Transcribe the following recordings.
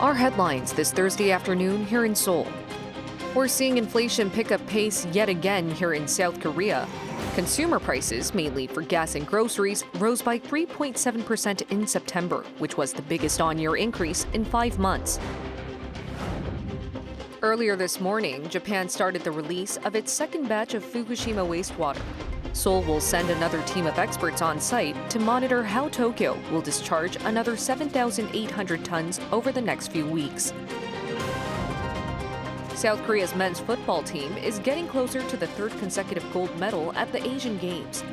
Our headlines this Thursday afternoon here in Seoul. We're seeing inflation pick up pace yet again here in South Korea. Consumer prices, mainly for gas and groceries, rose by 3.7% in September, which was the biggest on-year increase in 5 months. Earlier this morning, Japan started the release of its second batch of Fukushima wastewater. Seoul will send another team of experts on site to monitor how Tokyo will discharge another 7,800 tons over the next few weeks. South Korea's men's football team is getting closer to the third consecutive gold medal at the Asian Games.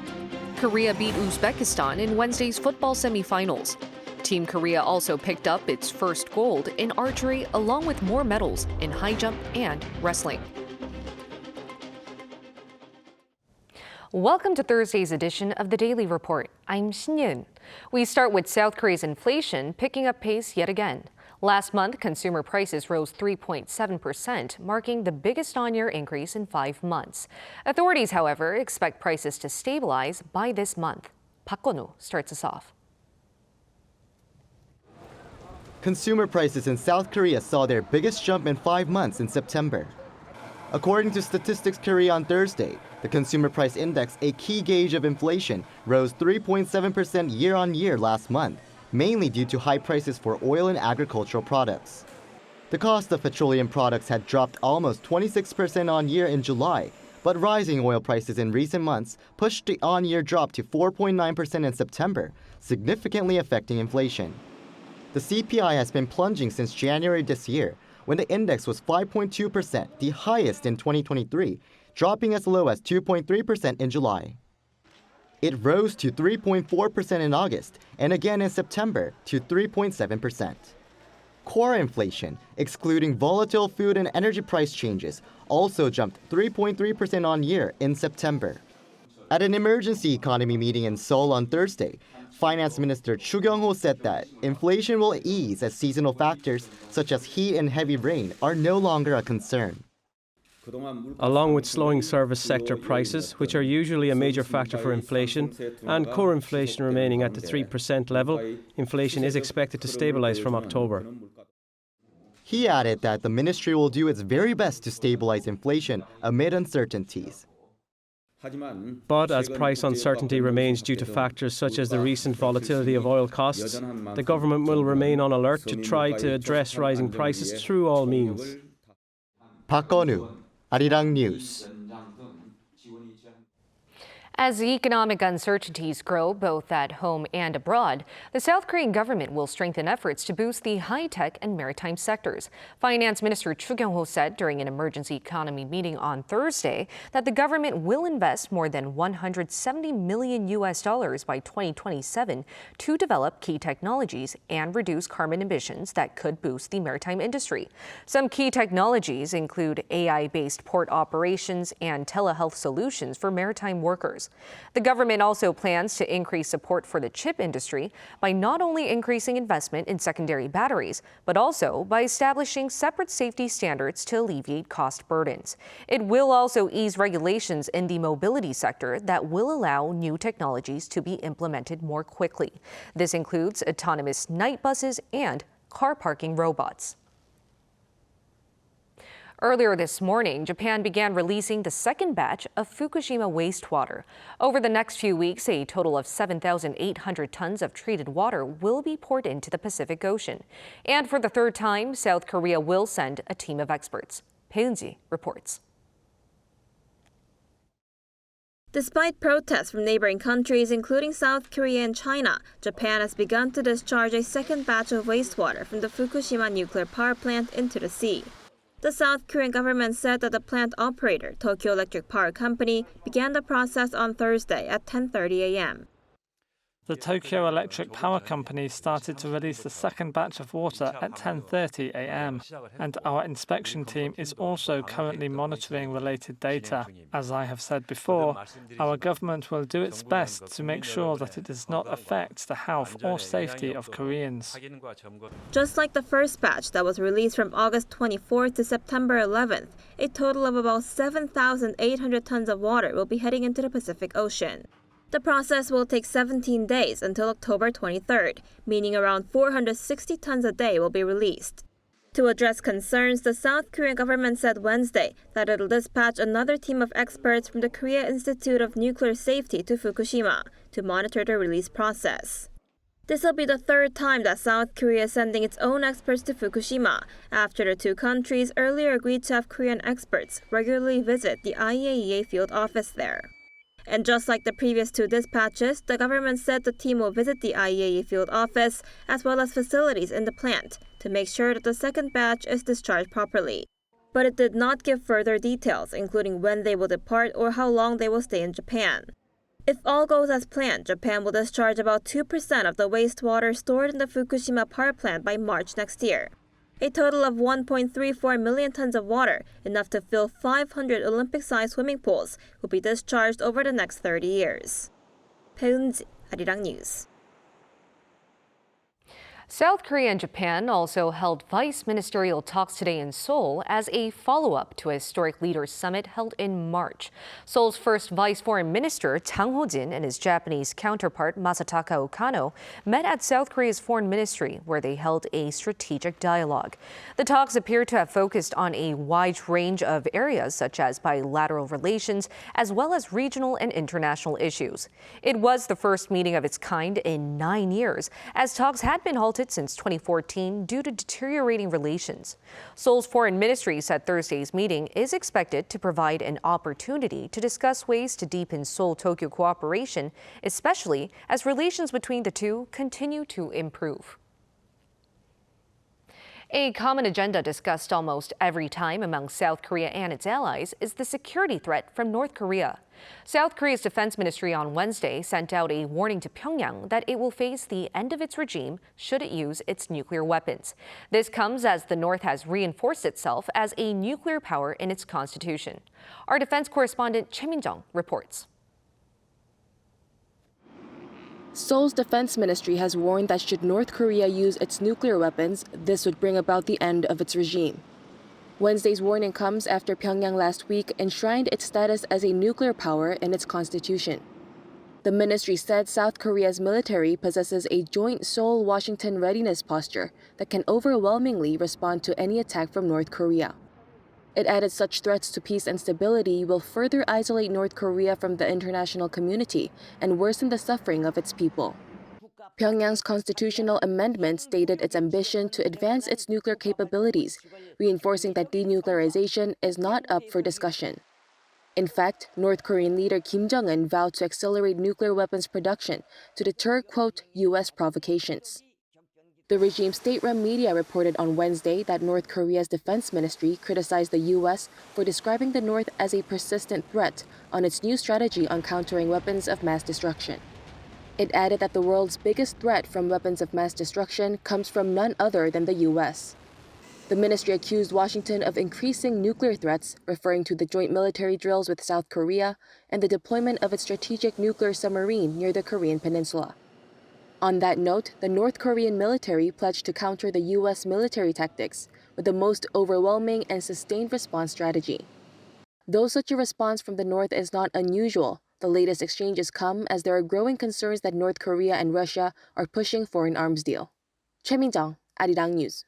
Korea beat Uzbekistan in Wednesday's football semifinals. Team Korea also picked up its first gold in archery along with more medals in high jump and wrestling. Welcome to Thursday's edition of the Daily Report. I'm Shin-Yun. We start with South Korea's inflation picking up pace yet again. Last month, consumer prices rose 3.7%, marking the biggest on-year increase in 5 months. Authorities, however, expect prices to stabilize by this month. Park Kwon-woo starts us off. Consumer prices in South Korea saw their biggest jump in 5 months in September. According to Statistics Korea on Thursday, the Consumer Price Index, a key gauge of inflation, rose 3.7% year-on-year last month, mainly due to high prices for oil and agricultural products. The cost of petroleum products had dropped almost 26% on-year in July, but rising oil prices in recent months pushed the on-year drop to 4.9% in September, significantly affecting inflation. The CPI has been plunging since January this year, when the index was 5.2%, the highest in 2023, dropping as low as 2.3% in July. It rose to 3.4% in August and again in September to 3.7%. Core inflation, excluding volatile food and energy price changes, also jumped 3.3% on year in September. At an emergency economy meeting in Seoul on Thursday, Finance Minister Chu Kyung-ho said that inflation will ease as seasonal factors such as heat and heavy rain are no longer a concern. Along with slowing service sector prices, which are usually a major factor for inflation, and core inflation remaining at the 3% level, inflation is expected to stabilize from October. He added that the ministry will do its very best to stabilize inflation amid uncertainties. But as price uncertainty remains due to factors such as the recent volatility of oil costs, the government will remain on alert to try to address rising prices through all means. Park Kwon-woo, Arirang News. As economic uncertainties grow both at home and abroad, the South Korean government will strengthen efforts to boost the high-tech and maritime sectors. Finance Minister Chu Kyung-ho said during an emergency economy meeting on Thursday that the government will invest more than $170 million by 2027 to develop key technologies and reduce carbon emissions that could boost the maritime industry. Some key technologies include AI-based port operations and telehealth solutions for maritime workers. The government also plans to increase support for the chip industry by not only increasing investment in secondary batteries, but also by establishing separate safety standards to alleviate cost burdens. It will also ease regulations in the mobility sector that will allow new technologies to be implemented more quickly. This includes autonomous night buses and car parking robots. Earlier this morning, Japan began releasing the second batch of Fukushima wastewater. Over the next few weeks, a total of 7,800 tons of treated water will be poured into the Pacific Ocean. And for the third time, South Korea will send a team of experts. Bae Eun-ji reports. Despite protests from neighboring countries, including South Korea and China, Japan has begun to discharge a second batch of wastewater from the Fukushima nuclear power plant into the sea. The South Korean government said that the plant operator, Tokyo Electric Power Company, began the process on Thursday at 10:30 a.m. The Tokyo Electric Power Company started to release the second batch of water at 10:30 a.m. and our inspection team is also currently monitoring related data. As I have said before, our government will do its best to make sure that it does not affect the health or safety of Koreans. Just like the first batch that was released from August 24th to September 11th, a total of about 7,800 tons of water will be heading into the Pacific Ocean. The process will take 17 days until October 23rd, meaning around 460 tons a day will be released. To address concerns, the South Korean government said Wednesday that it'll dispatch another team of experts from the Korea Institute of Nuclear Safety to Fukushima to monitor the release process. This will be the third time that South Korea is sending its own experts to Fukushima, after the two countries earlier agreed to have Korean experts regularly visit the IAEA field office there. And just like the previous two dispatches, the government said the team will visit the IAEA field office as well as facilities in the plant to make sure that the second batch is discharged properly. But it did not give further details, including when they will depart or how long they will stay in Japan. If all goes as planned, Japan will discharge about 2% of the wastewater stored in the Fukushima power plant by March next year. A total of 1.34 million tons of water, enough to fill 500 Olympic-sized swimming pools, will be discharged over the next 30 years. 배은지, Arirang News. South Korea and Japan also held vice-ministerial talks today in Seoul as a follow-up to a historic leaders summit held in March. Seoul's first vice foreign minister, Jang Ho-jin, and his Japanese counterpart, Masataka Okano, met at South Korea's foreign ministry, where they held a strategic dialogue. The talks appear to have focused on a wide range of areas, such as bilateral relations, as well as regional and international issues. It was the first meeting of its kind in 9 years, as talks had been halted since 2014 due to deteriorating relations. Seoul's foreign ministry said Thursday's meeting is expected to provide an opportunity to discuss ways to deepen Seoul-Tokyo cooperation, especially as relations between the two continue to improve. A common agenda discussed almost every time among South Korea and its allies is the security threat from North Korea. South Korea's defense ministry on Wednesday sent out a warning to Pyongyang that it will face the end of its regime should it use its nuclear weapons. This comes as the North has reinforced itself as a nuclear power in its constitution. Our defense correspondent Choi Min-jung reports. Seoul's defense ministry has warned that should North Korea use its nuclear weapons, this would bring about the end of its regime. Wednesday's warning comes after Pyongyang last week enshrined its status as a nuclear power in its constitution. The ministry said South Korea's military possesses a joint Seoul-Washington readiness posture that can overwhelmingly respond to any attack from North Korea. It added such threats to peace and stability will further isolate North Korea from the international community and worsen the suffering of its people. Pyongyang's constitutional amendment stated its ambition to advance its nuclear capabilities, reinforcing that denuclearization is not up for discussion. In fact, North Korean leader Kim Jong-un vowed to accelerate nuclear weapons production to deter, quote, U.S. provocations. The regime's state-run media reported on Wednesday that North Korea's defense ministry criticized the U.S. for describing the North as a persistent threat on its new strategy on countering weapons of mass destruction. It added that the world's biggest threat from weapons of mass destruction comes from none other than the U.S. The ministry accused Washington of increasing nuclear threats, referring to the joint military drills with South Korea and the deployment of its strategic nuclear submarine near the Korean peninsula. On that note, the North Korean military pledged to counter the U.S. military tactics with the most overwhelming and sustained response strategy. Though such a response from the North is not unusual, the latest exchanges come as there are growing concerns that North Korea and Russia are pushing for an arms deal. Choi Min-jung, Arirang News.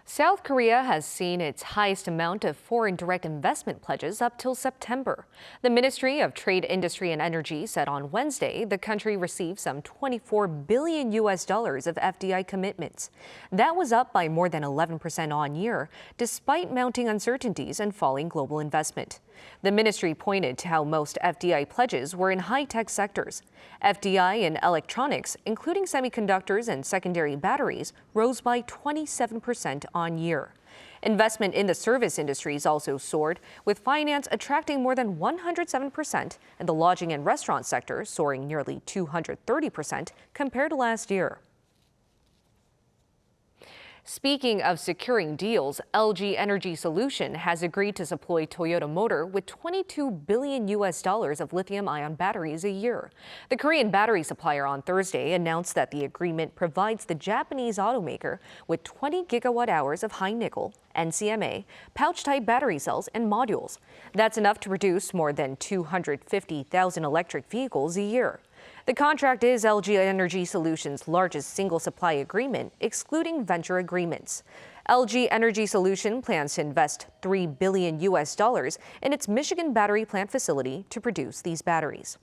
South Korea has seen its highest amount of foreign direct investment pledges up till September. The Ministry of Trade, Industry and Energy said on Wednesday the country received some $24 billion of FDI commitments. That was up by more than 11% on year, despite mounting uncertainties and falling global investment. The ministry pointed to how most FDI pledges were in high-tech sectors. FDI in electronics, including semiconductors and secondary batteries, rose by 27% on year. Investment in the service industries also soared, with finance attracting more than 107% and the lodging and restaurant sector soaring nearly 230% compared to last year. Speaking of securing deals, LG Energy Solution has agreed to supply Toyota Motor with $22 billion of lithium-ion batteries a year. The Korean battery supplier on Thursday announced that the agreement provides the Japanese automaker with 20 gigawatt-hours of high-nickel, NCMA, pouch-type battery cells and modules. That's enough to produce more than 250,000 electric vehicles a year. The contract is LG Energy Solutions' largest single supply agreement, excluding venture agreements. LG Energy Solution plans to invest $3 billion in its Michigan battery plant facility to produce these batteries.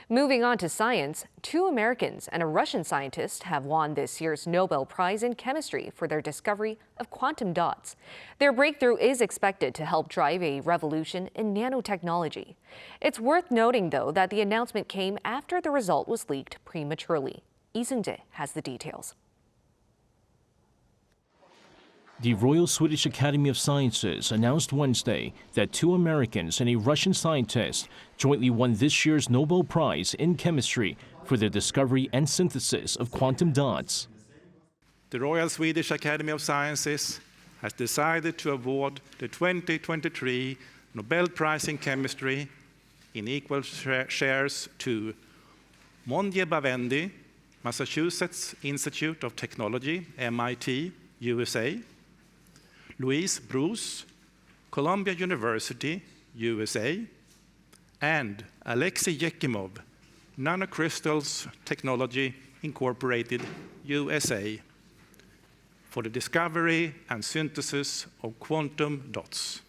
Moving on to science, 2 Americans and a Russian scientist have won this year's Nobel Prize in Chemistry for their discovery of quantum dots. Their breakthrough is expected to help drive a revolution in nanotechnology. It's worth noting, though, that the announcement came after the result was leaked prematurely. Lee Seung-jae has the details. The Royal Swedish Academy of Sciences announced Wednesday that 2 Americans and a Russian scientist jointly won this year's Nobel Prize in Chemistry for their discovery and synthesis of quantum dots. The Royal Swedish Academy of Sciences has decided to award the 2023 Nobel Prize in Chemistry in equal shares to Monje Bavendi, Massachusetts Institute of Technology, MIT, USA, Louise Bruce, Columbia University, USA, and Alexei Yekimov, Nanocrystals Technology Incorporated, USA, for the discovery and synthesis of quantum dots.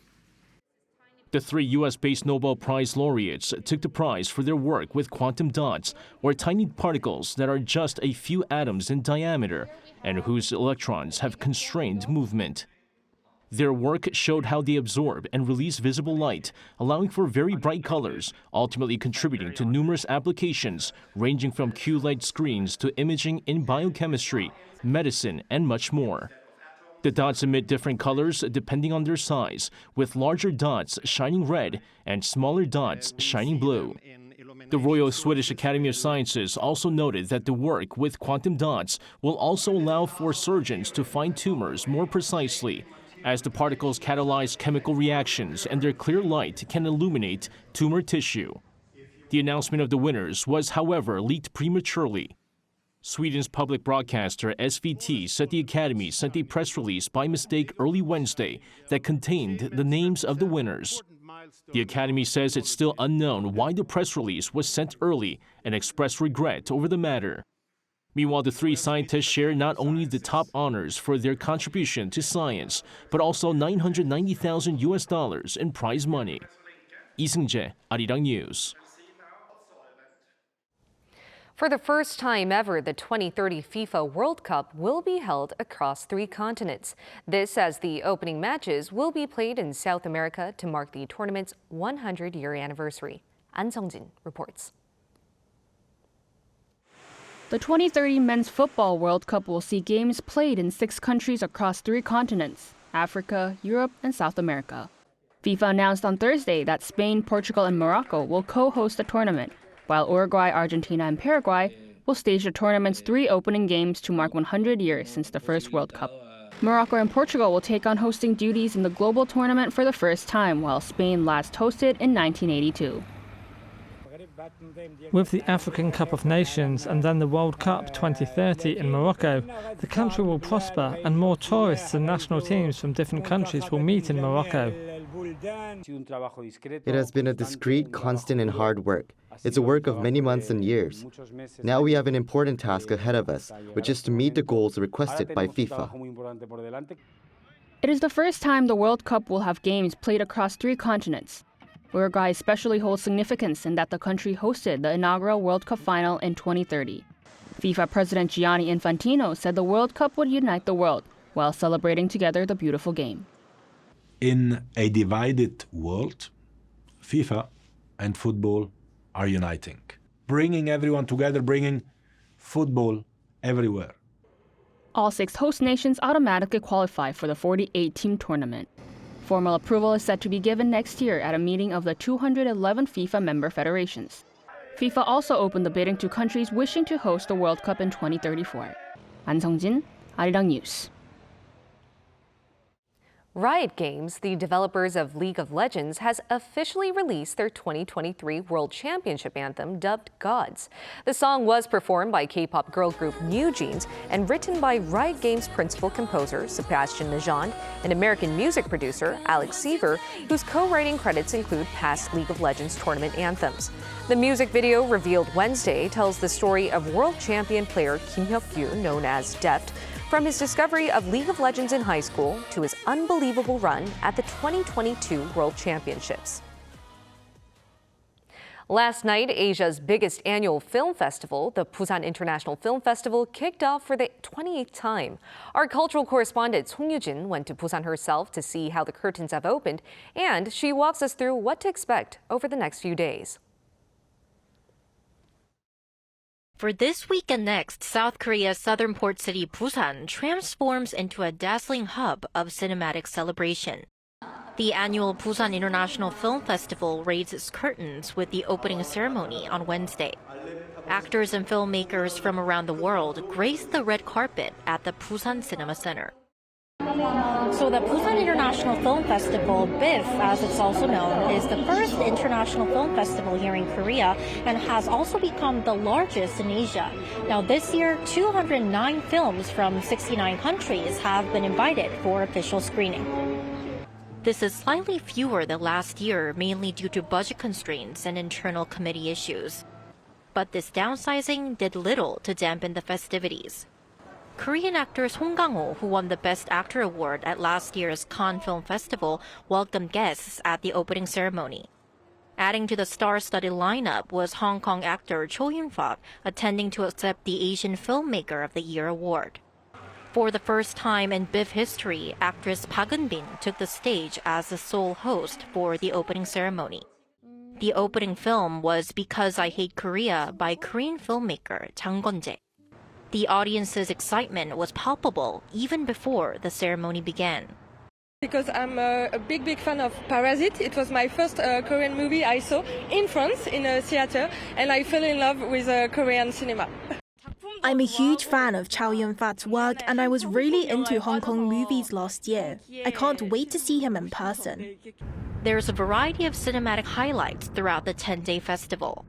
The 3 U.S.-based Nobel Prize laureates took the prize for their work with quantum dots, or tiny particles that are just a few atoms in diameter and whose electrons have constrained movement. Their work showed how they absorb and release visible light, allowing for very bright colors, ultimately contributing to numerous applications ranging from QLED screens to imaging in biochemistry, medicine, and much more. The dots emit different colors depending on their size, with larger dots shining red and smaller dots shining blue. The Royal Swedish Academy of Sciences also noted that the work with quantum dots will also allow for surgeons to find tumors more precisely, as the particles catalyze chemical reactions and their clear light can illuminate tumor tissue. The announcement of the winners was, however, leaked prematurely. Sweden's public broadcaster SVT said the Academy sent a press release by mistake early Wednesday that contained the names of the winners. The Academy says it's still unknown why the press release was sent early and expressed regret over the matter. Meanwhile, the 3 scientists share not only the top honors for their contribution to science, but also $990,000 in prize money. Lee Seung-jae, Arirang News. For the first time ever, the 2030 FIFA World Cup will be held across 3 continents. This as the opening matches will be played in South America to mark the tournament's 100-year anniversary. An Sung-jin reports. The 2030 Men's Football World Cup will see games played in 6 countries across 3 continents: Africa, Europe, and South America. FIFA announced on Thursday that Spain, Portugal, and Morocco will co-host the tournament, while Uruguay, Argentina, and Paraguay will stage the tournament's 3 opening games to mark 100 years since the first World Cup. Morocco and Portugal will take on hosting duties in the global tournament for the first time, while Spain last hosted in 1982. With the African Cup of Nations and then the World Cup 2030 in Morocco, the country will prosper and more tourists and national teams from different countries will meet in Morocco. It has been a discreet, constant, and hard work. It's a work of many months and years. Now we have an important task ahead of us, which is to meet the goals requested by FIFA. It is the first time the World Cup will have games played across 3 continents. Uruguay especially holds significance in that the country hosted the inaugural World Cup final in 2030. FIFA President Gianni Infantino said the World Cup would unite the world while celebrating together the beautiful game. In a divided world, FIFA and football are uniting, bringing everyone together, bringing football everywhere. All 6 host nations automatically qualify for the 48-team tournament. Formal approval is set to be given next year at a meeting of the 211 FIFA member federations. FIFA also opened the bidding to countries wishing to host the World Cup in 2034. 안성진, Arirang News. Riot Games, the developers of League of Legends, has officially released their 2023 World Championship anthem dubbed Gov't. The song was performed by K-pop girl group NewJeans and written by Riot Games principal composer Sebastian Lejeune and American music producer Alex Seaver, whose co-writing credits include past League of Legends tournament anthems. The music video, revealed Wednesday, tells the story of world champion player Kim Hyuk-gyu, known as Sept, from his discovery of League of Legends in high school to his unbelievable run at the 2022 World Championships. Last night, Asia's biggest annual film festival, the Busan International Film Festival, kicked off for the 28th time. Our cultural correspondent Song Yoo-jin went to Busan herself to see how the curtains have opened, and she walks us through what to expect over the next few days. For this week and next, South Korea's southern port city Busan transforms into a dazzling hub of cinematic celebration. The annual Busan International Film Festival raised its curtains with the opening ceremony on Wednesday. Actors and filmmakers from around the world graced the red carpet at the Busan Cinema Center. So the Busan International Film Festival, BIF as it's also known, is the first international film festival here in Korea and has also become the largest in Asia. Now this year, 209 films from 69 countries have been invited for official screening. This is slightly fewer than last year, mainly due to budget constraints and internal committee issues. But this downsizing did little to dampen the festivities. Korean actor Song Kang-ho, who won the Best Actor award at last year's Cannes Film Festival, welcomed guests at the opening ceremony. Adding to the star-studded lineup was Hong Kong actor Cho Yun-fat, attending to accept the Asian Filmmaker of the Year award. For the first time in BIF history, actress Park Eun-bin took the stage as the sole host for the opening ceremony. The opening film was Because I Hate Korea by Korean filmmaker Jang Gon-jae. The audience's excitement was palpable even before the ceremony began. Because I'm a big fan of Parasite. It was my first Korean movie I saw in France in a theater, and I fell in love with Korean cinema. I'm a huge fan of Chow Yun-fat's work, and I was really into Hong Kong movies last year. I can't wait to see him in person. There's a variety of cinematic highlights throughout the 10-day festival.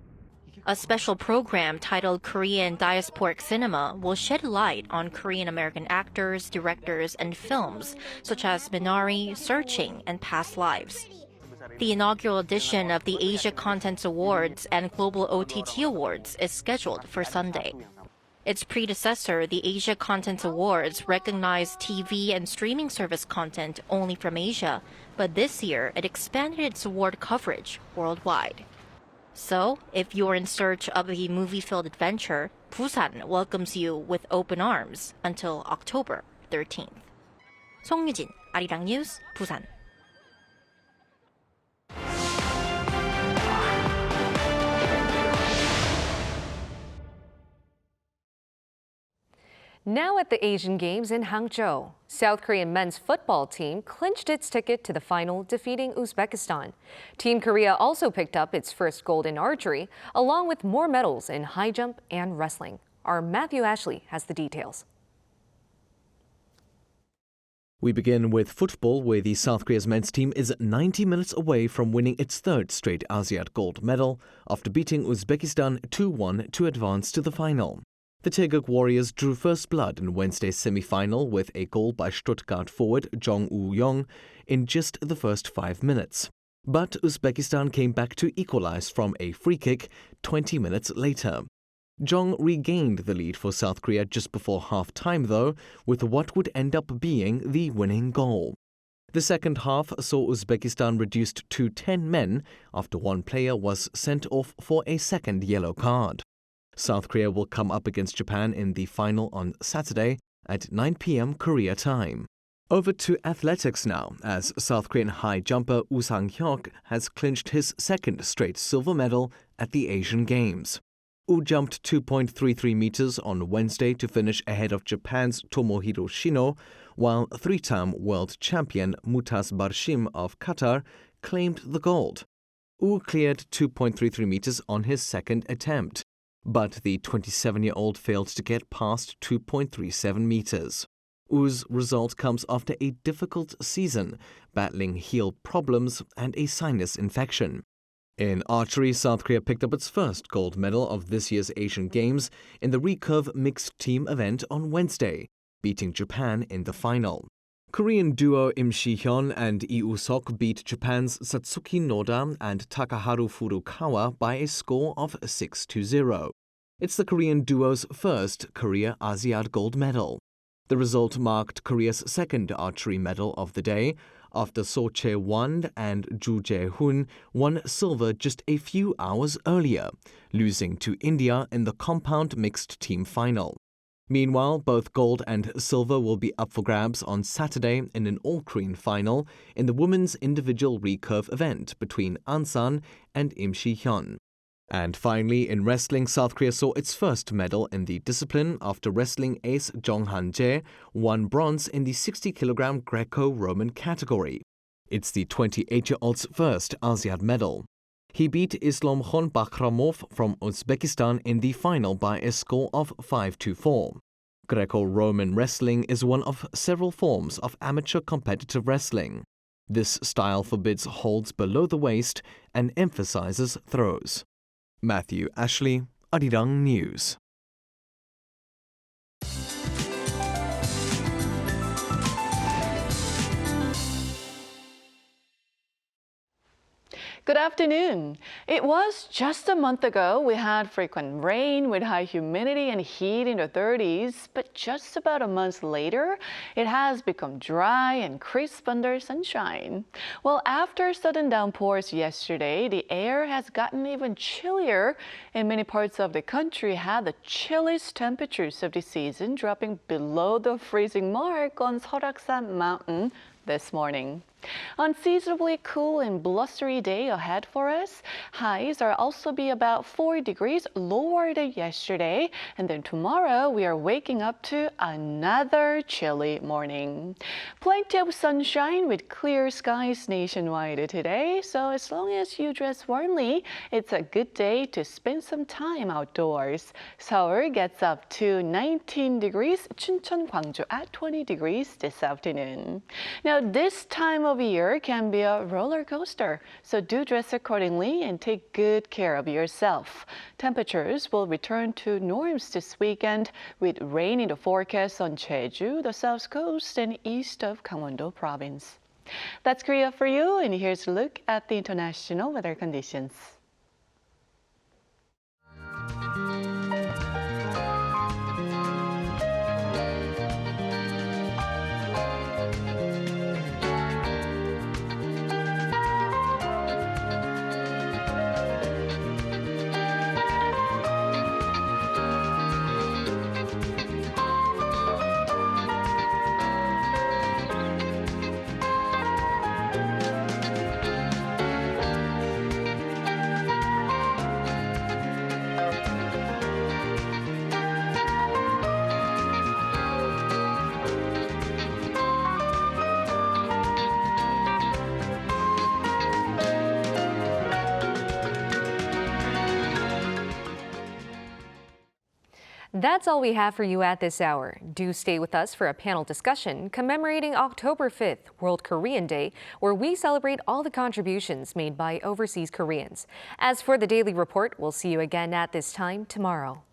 A special program titled Korean Diasporic Cinema will shed light on Korean-American actors, directors, and films such as Minari, Searching, and Past Lives. The inaugural edition of the Asia Contents Awards and Global OTT Awards is scheduled for Sunday. Its predecessor, the Asia Contents Awards, recognized TV and streaming service content only from Asia, but this year it expanded its award coverage worldwide. So, if you're in search of a movie-filled adventure, Busan welcomes you with open arms until October 13th. Song Yoo-jin, Arirang News, Busan. Now at the Asian Games in Hangzhou, South Korean men's football team clinched its ticket to the final, defeating Uzbekistan. Team Korea also picked up its first gold in archery, along with more medals in high jump and wrestling. Our Matthew Ashley has the details. We begin with football, where the South Korea's men's team is 90 minutes away from winning its third straight Asiad gold medal after beating Uzbekistan 2-1 to advance to the final. The Taeguk Warriors drew first blood in Wednesday's semi-final with a goal by Stuttgart forward Jong Woo-young in just the first 5 minutes. But Uzbekistan came back to equalize from a free kick 20 minutes later. Jong regained the lead for South Korea just before half-time, though, with what would end up being the winning goal. The second half saw Uzbekistan reduced to 10 men after one player was sent off for a second yellow card. South Korea will come up against Japan in the final on Saturday at 9 p.m. Korea time. Over to athletics now, as South Korean high jumper Woo Sang-hyuk has clinched his second straight silver medal at the Asian Games. Woo jumped 2.33 meters on Wednesday to finish ahead of Japan's Tomohiro Shino, while three-time world champion Mutaz Barshim of Qatar claimed the gold. Woo cleared 2.33 meters on his second attempt. but the 27-year-old failed to get past 2.37 meters. Wu's result comes after a difficult season, battling heel problems and a sinus infection. In archery, South Korea picked up its first gold medal of this year's Asian Games in the recurve mixed team event on Wednesday, beating Japan in the final. Korean duo Im Si-hyun and Lee Woo-seok beat Japan's Satsuki Noda and Takaharu Furukawa by a score of 6-0. It's the Korean duo's first Korea Asiad gold medal. The result marked Korea's second archery medal of the day, after So Chae-won and Ju Jae-hoon won silver just a few hours earlier, losing to India in the compound mixed team final. Meanwhile, both gold and silver will be up for grabs on Saturday in an all-Korean final in the women's individual recurve event between Ansan and Im Si-hyun. And finally, in wrestling, South Korea saw its first medal in the discipline after wrestling ace Jong Han-jae won bronze in the 60-kilogram Greco-Roman category. It's the 28-year-old's first Asiad medal. He beat Islamkhon Bakhramov from Uzbekistan in the final by a score of 5-4. Greco-Roman wrestling is one of several forms of amateur competitive wrestling. This style forbids holds below the waist and emphasizes throws. Matthew Ashley, Arirang News. Good afternoon. It was just a month ago we had frequent rain with high humidity and heat in the 30s, but just about a month later, it has become dry and crisp under sunshine. Well, after sudden downpours yesterday, the air has gotten even chillier, and many parts of the country had the chilliest temperatures of the season, dropping below the freezing mark on Seoraksan Mountain this morning. Unseasonably cool and blustery day ahead for us. Highs are also be about 4 degrees lower than yesterday. And then tomorrow we are waking up to another chilly morning. Plenty of sunshine with clear skies nationwide today. So as long as you dress warmly, it's a good day to spend some time outdoors. Seoul gets up to 19 degrees. Chuncheon, Gwangju at 20 degrees this afternoon. Now this time of year can be a roller coaster, so do dress accordingly and take good care of yourself. Temperatures will return to norms this weekend with rain in the forecast on Jeju, the south coast, and east of Gangwon-do province. That's Korea for you, and here's a look at the international weather conditions. That's all we have for you at this hour. Do stay with us for a panel discussion commemorating October 5th, World Korean Day, where we celebrate all the contributions made by overseas Koreans. As for the Daily Report, we'll see you again at this time tomorrow.